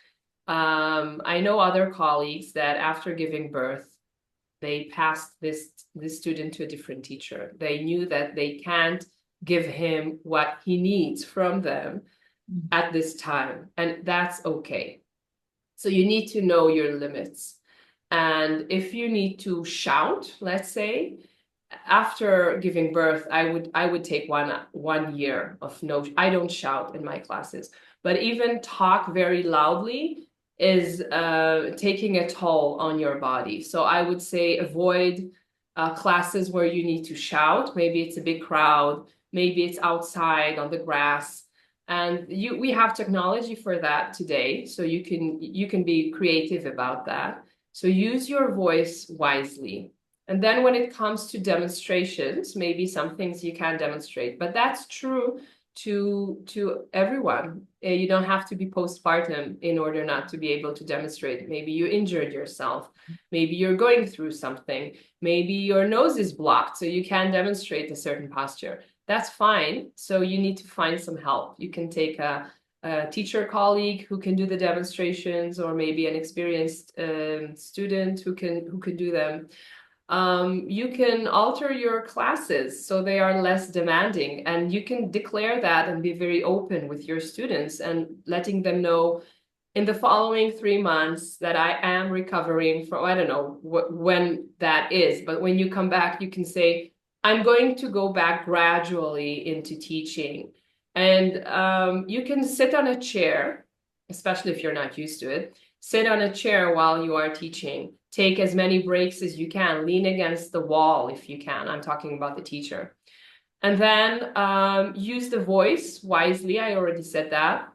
I know other colleagues that after giving birth, they passed this student to a different teacher. They knew that they can't give him what he needs from them at this time, and that's okay. So you need to know your limits. And if you need to shout, let's say, after giving birth, I would take one year of no, I don't shout in my classes, but even talk very loudly is taking a toll on your body. So I would say avoid classes where you need to shout. Maybe it's a big crowd, maybe it's outside on the grass. And we have technology for that today, so you can be creative about that. So use your voice wisely. And then when it comes to demonstrations, maybe some things you can demonstrate, but that's true to everyone. You don't have to be postpartum in order not to be able to demonstrate. Maybe you injured yourself. Maybe you're going through something. Maybe your nose is blocked, so you can't demonstrate a certain posture. That's fine. So you need to find some help. You can take a teacher colleague who can do the demonstrations, or maybe an experienced student who can do them. You can alter your classes so they are less demanding, and you can declare that and be very open with your students and letting them know in the following 3 months that I am recovering from, I don't know when that is, but when you come back, you can say, I'm going to go back gradually into teaching. And you can sit on a chair, especially if you're not used to it. Sit on a chair while you are teaching. Take as many breaks as you can. Lean against the wall if you can. I'm talking about the teacher. And then use the voice wisely. I already said that.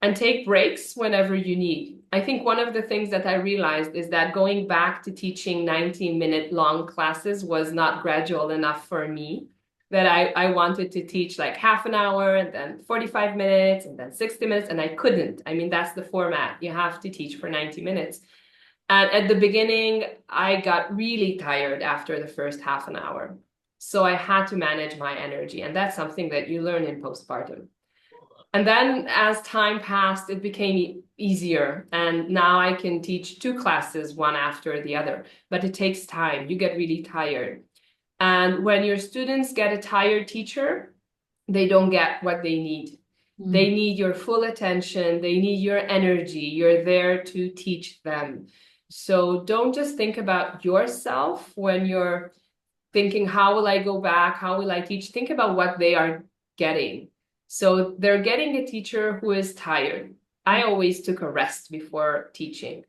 And take breaks whenever you need. I think one of the things that I realized is that going back to teaching 19-minute long classes was not gradual enough for me. That I wanted to teach like half an hour and then 45 minutes and then 60 minutes, and I couldn't. I mean, that's the format. You have to teach for 90 minutes. And at the beginning, I got really tired after the first half an hour. So I had to manage my energy. And that's something that you learn in postpartum. And then as time passed, it became easier. And now I can teach 2 classes, one after the other. But it takes time. You get really tired. And when your students get a tired teacher, they don't get what they need. They need your full attention. They need your energy. You're there to teach them. So don't just think about yourself when you're thinking, how will I go back? How will I teach? Think about what they are getting. So they're getting a teacher who is tired. I always took a rest before teaching.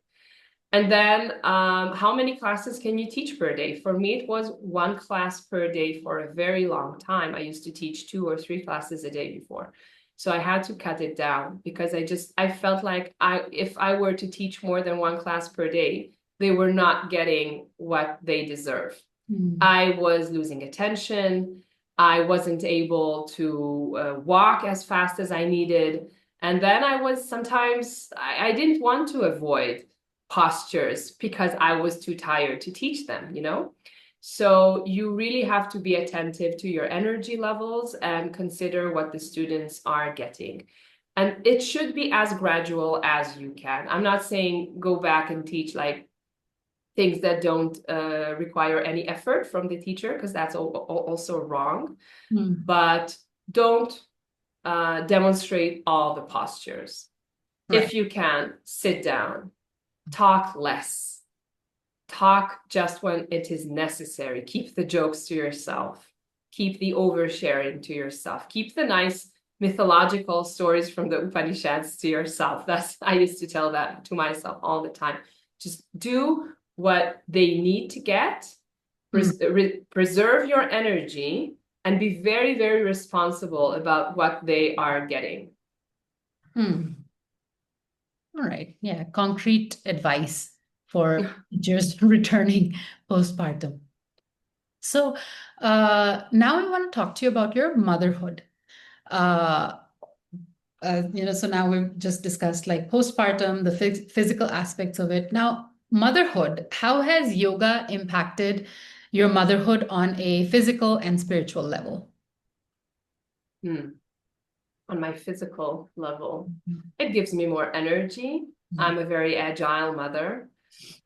And then how many classes can you teach per day? For me, it was 1 class per day for a very long time. I used to teach 2 or 3 classes a day before. So I had to cut it down because I felt like if I were to teach more than 1 class per day, they were not getting what they deserve. I was losing attention. I wasn't able to walk as fast as I needed. And then I didn't want to avoid postures because I was too tired to teach them, you know? So you really have to be attentive to your energy levels and consider what the students are getting. And it should be as gradual as you can. I'm not saying go back and teach like things that don't require any effort from the teacher, because that's also wrong. But don't demonstrate all the postures.
Right.
If you can, sit down, talk less, talk just when it is necessary. Keep the jokes to yourself. Keep the oversharing to yourself. Keep the nice mythological stories from the Upanishads to yourself. I used to tell that to myself all the time. Just do what they need to get, preserve your energy, and be very, very responsible about what they are getting.
All right. Yeah. Concrete advice for teachers returning postpartum. So now I want to talk to you about your motherhood. Uh, so now we've just discussed like postpartum, the physical aspects of it. Now, motherhood, how has yoga impacted your motherhood on a physical and spiritual level?
Hmm. On my physical level,
Mhm.
it gives me more energy.
Mhm.
I'm a very agile mother.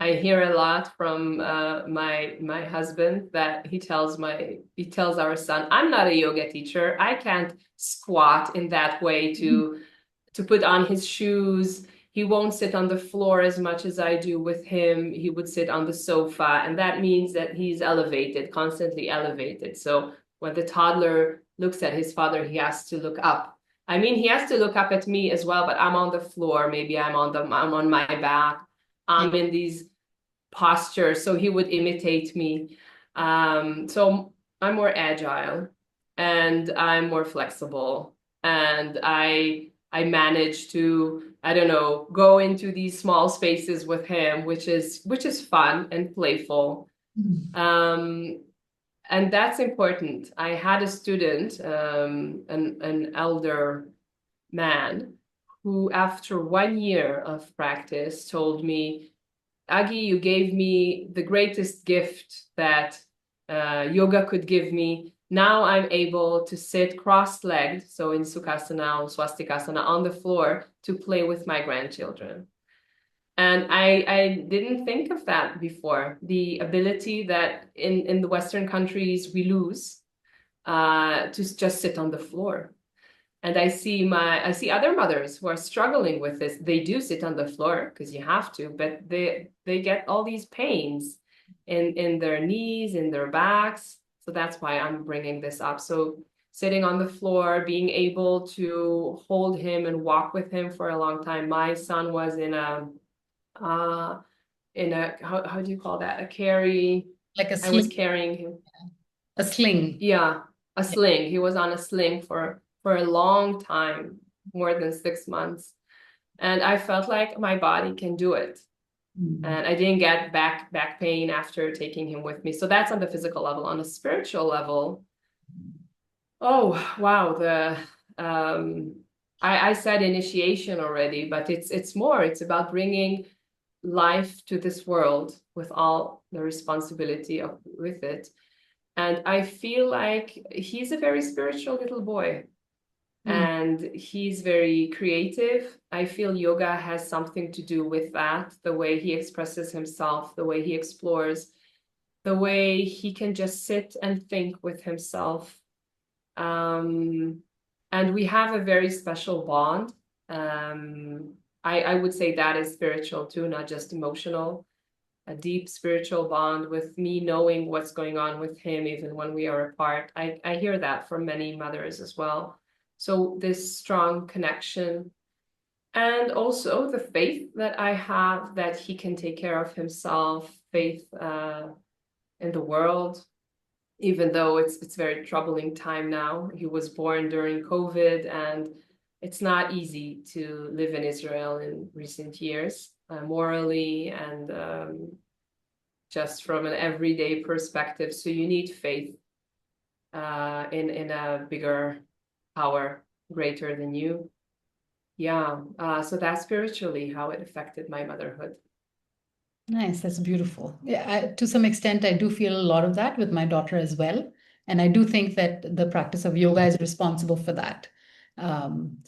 I hear a lot from my husband that he tells our son, I'm not a yoga teacher. I can't squat in that way to put on his shoes. He won't sit on the floor as much as I do with him. He would sit on the sofa, and that means that he's elevated, constantly elevated. So when the toddler looks at his father, he has to look up. I mean, he has to look up at me as well, but I'm on the floor. Maybe I'm on my back.
Yeah.
I'm in these postures, so he would imitate me. So I'm more agile and I'm more flexible, and I manage to, I don't know, go into these small spaces with him, which is fun and playful.
Mhm.
Um, and that's important. I had a student, an elder man, who after 1 year of practice told me, Agi, you gave me the greatest gift that yoga could give me. Now I'm able to sit cross-legged, so in Sukhasana or Swastikasana on the floor to play with my grandchildren. And I didn't think of that before. The ability that in the Western countries we lose to just sit on the floor. And I see other mothers who are struggling with this. They do sit on the floor because you have to, but they get all these pains in their knees, in their backs. So that's why I'm bringing this up. So sitting on the floor, being able to hold him and walk with him for a long time. My son was uh how do you call that? A carry.
Like a
I was
sling.
carrying him.
A sling.
Yeah, a
Yeah.
sling. He was on a sling for a long time, more than 6 months. And I felt like my body can do it.
Mm.
And I didn't get back pain after taking him with me. So that's on the physical level. On a spiritual level, oh wow, the um I said initiation already, but it's more. It's about bringing life to this world with all the responsibility of with it. And I feel like he's a very spiritual little boy,
Mm.
and he's very creative. I feel yoga has something to do with that, the way he expresses himself, the way he explores, the way he can just sit and think with himself. Um, and we have a very special bond. I would say that is spiritual too, not just emotional. A deep spiritual bond with me knowing what's going on with him even when we are apart. I hear that from many mothers as well. So this strong connection, and also the faith that I have that he can take care of himself, faith in the world, even though it's very troubling time now. He was born during COVID, and it's not easy to live in Israel in recent years, morally and just from an everyday perspective. So you need faith in a bigger power, greater than you. Yeah. So that's spiritually how it affected my motherhood.
Nice. That's beautiful. Yeah, to some extent, I do feel a lot of that with my daughter as well. And I do think that the practice of yoga is responsible for that,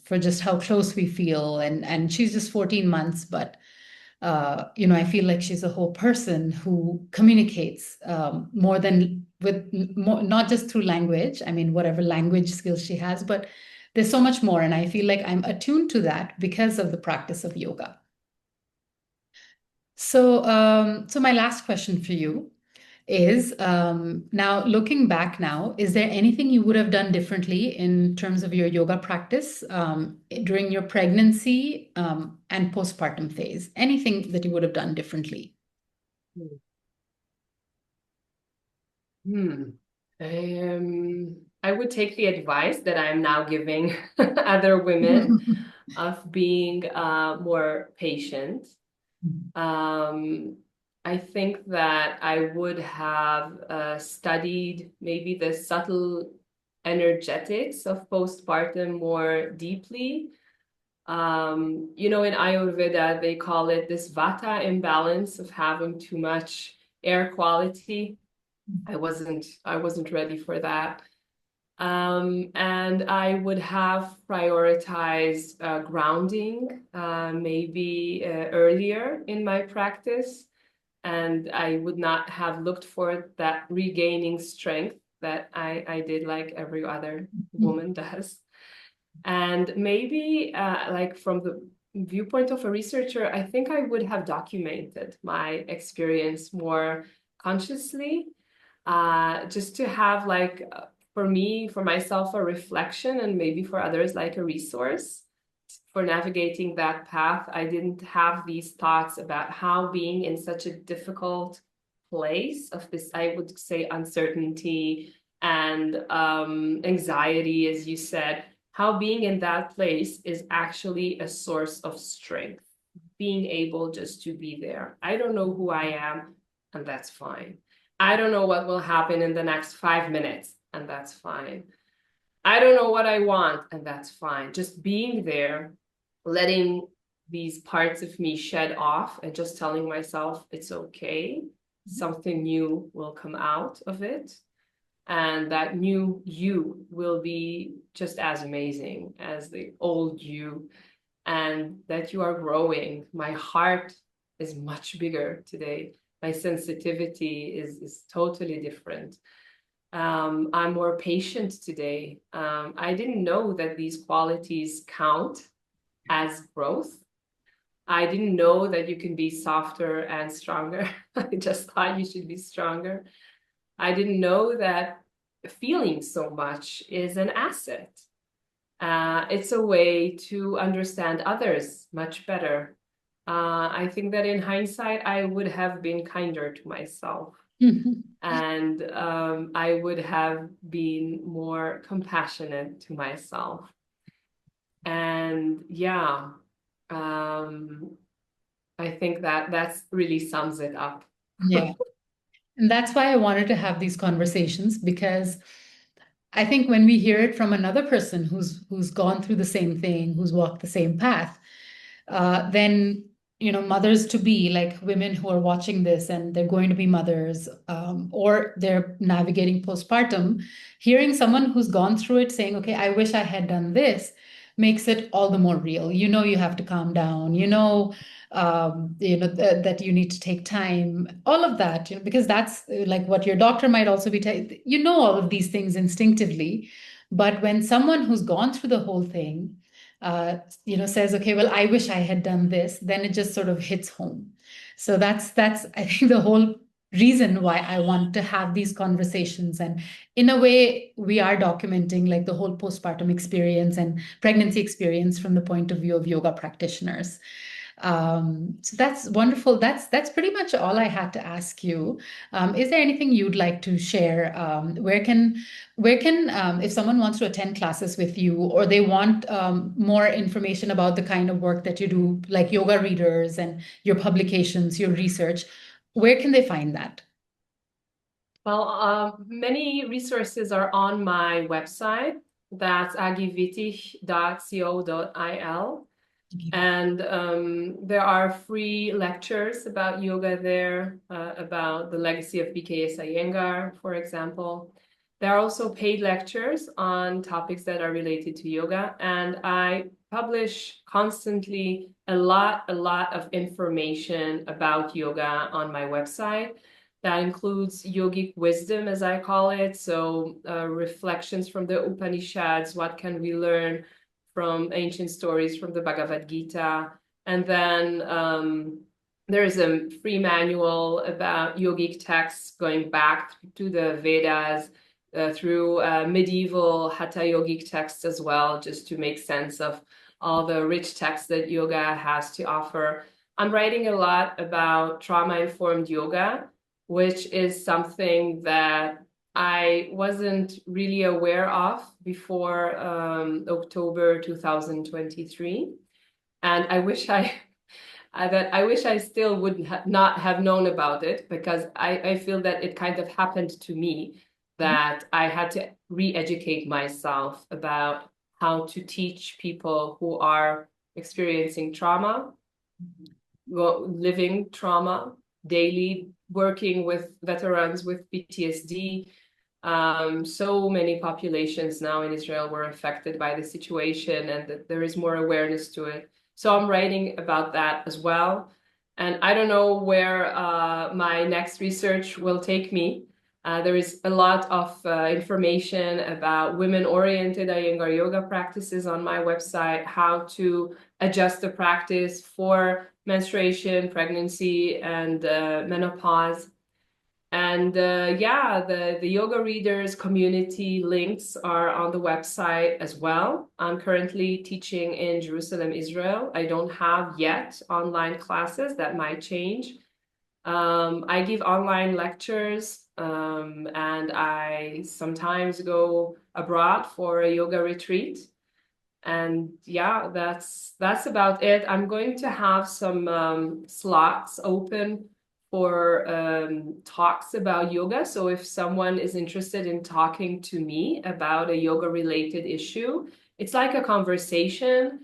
for just how close we feel. And she's just 14 months, but I feel like she's a whole person who communicates more than with more, not just through language. I mean, whatever language skills she has, but there's so much more. And I feel like I'm attuned to that because of the practice of yoga. So my last question for you is now looking back now, is there anything you would have done differently in terms of your yoga practice during your pregnancy and postpartum phase? Anything that you would have done differently?
Hmm. I would take the advice that I'm now giving other women. of being more patient. Um, I think that I would have studied maybe the subtle energetics of postpartum more deeply. In Ayurveda, they call it this vata imbalance of having too much air quality. I wasn't ready for that. And I would have prioritized grounding maybe earlier in my practice. And I would not have looked for that regaining strength that I did like every other woman does. And maybe like from the viewpoint of a researcher, I think I would have documented my experience more consciously, just to have like for me, for myself, a reflection, and maybe for others, like a resource for navigating that path. I didn't have these thoughts about how being in such a difficult place of this, I would say, uncertainty and anxiety, as you said, how being in that place is actually a source of strength. Being able just to be there. I don't know who I am, and that's fine. I don't know what will happen in the next 5 minutes, and that's fine. I don't know what I want, and that's fine. Just being there, letting these parts of me shed off, and just telling myself it's okay. Something new will come out of it. And that new you will be just as amazing as the old you, and that you are growing. My heart is much bigger today. My sensitivity is totally different. I'm more patient today. I didn't know that these qualities count as growth. I didn't know that you can be softer and stronger. I just thought you should be stronger. I didn't know that feeling so much is an asset. It's a way to understand others much better. I think that in hindsight, I would have been kinder to myself, and I would have been more compassionate to myself. And yeah, I think that that's really sums it up.
Yeah. And that's why I wanted to have these conversations, because I think when we hear it from another person who's gone through the same thing, who's walked the same path, then mothers to be, like women who are watching this and they're going to be mothers, or they're navigating postpartum, hearing someone who's gone through it saying, okay, I wish I had done this, makes it all the more real. You have to calm down, that you need to take time, all of that, because that's like what your doctor might also be telling all of these things instinctively. But when someone who's gone through the whole thing says, okay, well, I wish I had done this, then it just sort of hits home. So that's I think the whole reason why I want to have these conversations. And in a way, we are documenting like the whole postpartum experience and pregnancy experience from the point of view of yoga practitioners. So that's wonderful. That's pretty much all I had to ask you. Is there anything you'd like to share? Where can if someone wants to attend classes with you, or they want more information about the kind of work that you do, like yoga readers and your publications, your research, where can they find that?
Well, many resources are on my website. That's agiwittich.co.il. And there are free lectures about yoga there, about the legacy of BKS Iyengar, for example. There are also paid lectures on topics that are related to yoga. And I publish constantly a lot of information about yoga on my website. That includes yogic wisdom, as I call it. So reflections from the Upanishads, what can we learn from ancient stories from the Bhagavad Gita. And then there is a free manual about yogic texts going back to the Vedas, through medieval Hatha yogic texts as well, just to make sense of all the rich texts that yoga has to offer. I'm writing a lot about trauma-informed yoga, which is something that I wasn't really aware of before October 2023. And I wish I wish I still would not have known about it, because I feel that it kind of happened to me, that I had to re-educate myself about how to teach people who are experiencing trauma, living trauma daily, working with veterans with PTSD. So many populations now in Israel were affected by the situation, and that there is more awareness to it. So I'm writing about that as well. And I don't know where my next research will take me. There is a lot of information about women-oriented Iyengar yoga practices on my website, how to adjust the practice for menstruation, pregnancy, and menopause. And yeah, the yoga readers community links are on the website as well. I'm currently teaching in Jerusalem, Israel. I don't have yet online classes. That might change. I give online lectures, and I sometimes go abroad for a yoga retreat. And yeah, that's about it. I'm going to have some slots open for talks about yoga. So if someone is interested in talking to me about a yoga related issue, it's like a conversation,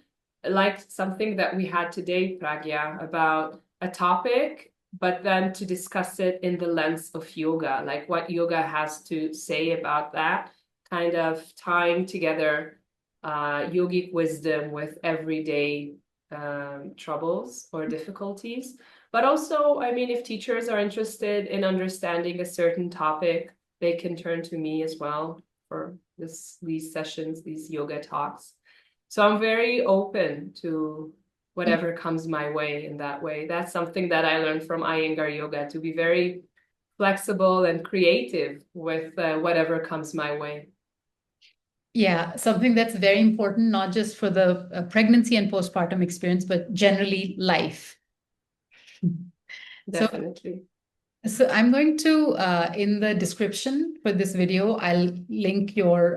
like something that we had today, Pragya, about a topic, but then to discuss it in the lens of yoga, like what yoga has to say about that, kind of tying together yogic wisdom with everyday troubles or difficulties. But also, I mean, if teachers are interested in understanding a certain topic, they can turn to me as well for these sessions, these yoga talks. So I'm very open to whatever comes my way in that way. That's something that I learned from Iyengar yoga, to be very flexible and creative with whatever comes my way.
Yeah, something that's very important, not just for the pregnancy and postpartum experience, but generally life. So,
Definitely.
so I'm going to in the description for this video, I'll link your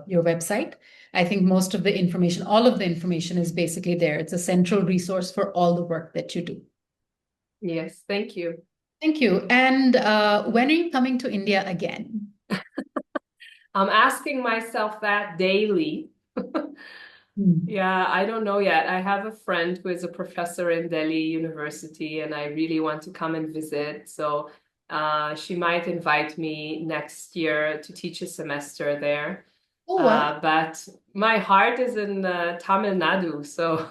website. I think most of the information, all of the information is basically there. It's a central resource for all the work that you do.
Yes, thank you.
Thank you. And when are you coming to India again?
I'm asking myself that daily.
Hmm.
Yeah, I don't know yet. I have a friend who is a professor in Delhi University, and I really want to come and visit. So she might invite me next year to teach a semester there.
Oh, wow.
But my heart is in Tamil Nadu, so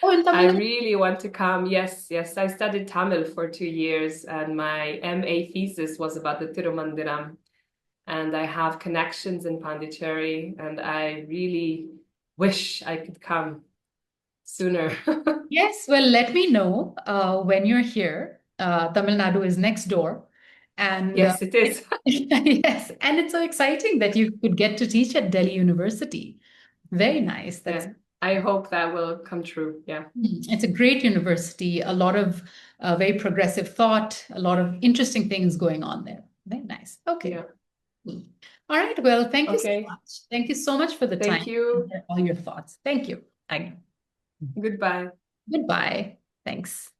Oh, in
I
Tamil Nadu.
really want to come. Yes, yes. I studied Tamil for 2 years, and my MA thesis was about the Tirumandiram. And I have connections in Pondicherry, and I really wish I could come sooner.
Yes, well, let me know when you're here. Tamil Nadu is next door. And
Yes, it is.
yes, and it's so exciting that you could get to teach at Delhi University. Very nice. That's
Yeah, I hope that will come true. Yeah,
it's a great university, a lot of very progressive thought, a lot of interesting things going on there. Very nice. Okay.
yeah.
Cool. All right. Well, thank you so
Okay.
much. Thank you so much for the time
Thank you.
and all your thoughts. Thank you.
Goodbye.
Goodbye. Thanks.